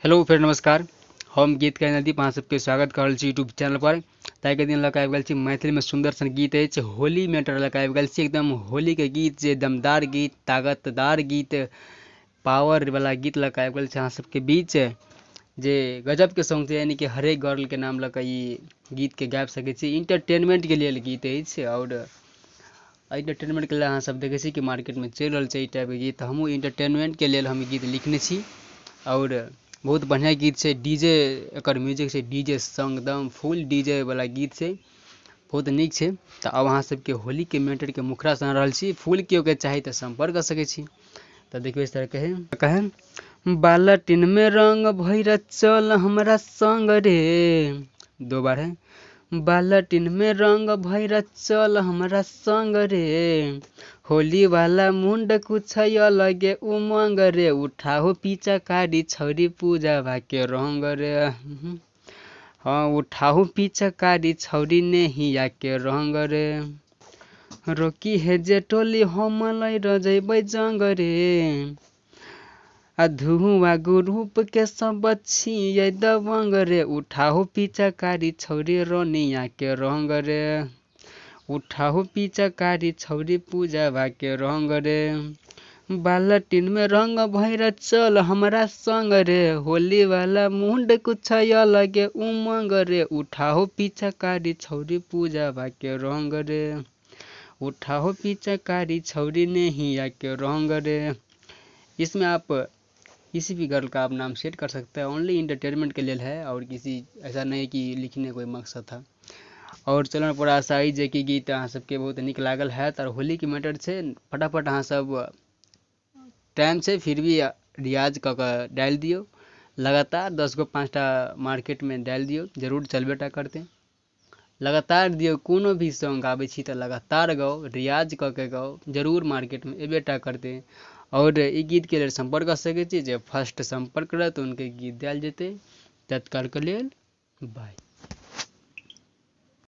Hello फिर नमस्कार। हम गीत के नदीप अहाँ सबके स्वागत कर यूट्यूब चैनल पर। ताकि के दिन लग आबि गेल छी मैथिली में सुंदर सन गीत अछि होली मैटर लग आबि गेल छी एकदम होली के गीत जे दमदार गीत ताकतदार गीत पावर वाला गीत लग आबि गेल छी अहाँ सबके बीच जे गजब के सॉन्ग छै यानी कि हरेक गर्ल के नाम लग ई गीत के गाबि सकै छी। इंटरटेनमेंट के लेल गीत अछि और इंटरटेनमेंट के लेल अहाँ सब देखै छी कि मार्केट में चलि रहल छै ई टाइप के गीत। हमहूँ इंटरटेनमेंट के लेल हम गीत लिखने छी और बहुत बढ़िया गीत छै। डीजे एकर म्यूजिक छै डीजे सॉन्ग एकदम फुल डीजे वाला गीत छै बहुत नीक छै। तो अब अहाँ सबके होली के मैटर के मुखरा सुना रहल छी। फुल केओ के चाही तो संपर्क कर सकै छी। तो देखियो इस तरह कहे बाल्टीन में रंग भैर चल हमरा संग रे। दो बार है बाल्टीन में रंग भैर चल हमरा संग रे। होली वाला मुंड कुछ अलगे उमंग रे। उठाओ पिचकारी छौरी पूजा भाके रंग रे। हाँ उठाओ पिचकारी छौरी नेहिया के रंग रे। रोकी है जे टोली हम लै रजेबै जंग रे। धुआ ग्रुप के सब छियै दबंग रे। उठाओ पिचकारी छौरी रोनिया के रंग रे। उठाओ पिचकारी छौरी पूजा भाके रंग रे। बाल्टीन में रंग भैर चल हमरा संग रे। होली वाला मुंड कुछ अलगे उमंग रे। उठाओ पिचकारी छौरी पूजा भाके रंग रे। उठाओ पिचकारी छौरी नेहिया के रंग रे। इसमें आप किसी भी गर्ल का आप नाम सेट कर सकते हैं। ओनली इंटरटेनमेंट के लिए है और किसी ऐसा नहीं कि लिखने कोई मकसद था। और चलो पूरा आशा जे कि गीत अहाँ सबके बहुत निक लागल है। और होली के मैटर छै फटाफट अहाँ सब टाइम से फिर भी रियाज क के डाल दियो लगातार 10 गो 5टा मार्केट में डाल दियो जरूर चलबेटा करते। लगातार दियो कोनो भी सॉन्ग आबै छी तो लगातार गाओ रियाज क के गाओ जरूर मार्केट में एबेटा करते। और ई गीत के लिए संपर्क कर सके छी जे फर्स्ट संपर्क करत उनके गीत डाल जेते। तत्काल के लिए बाय।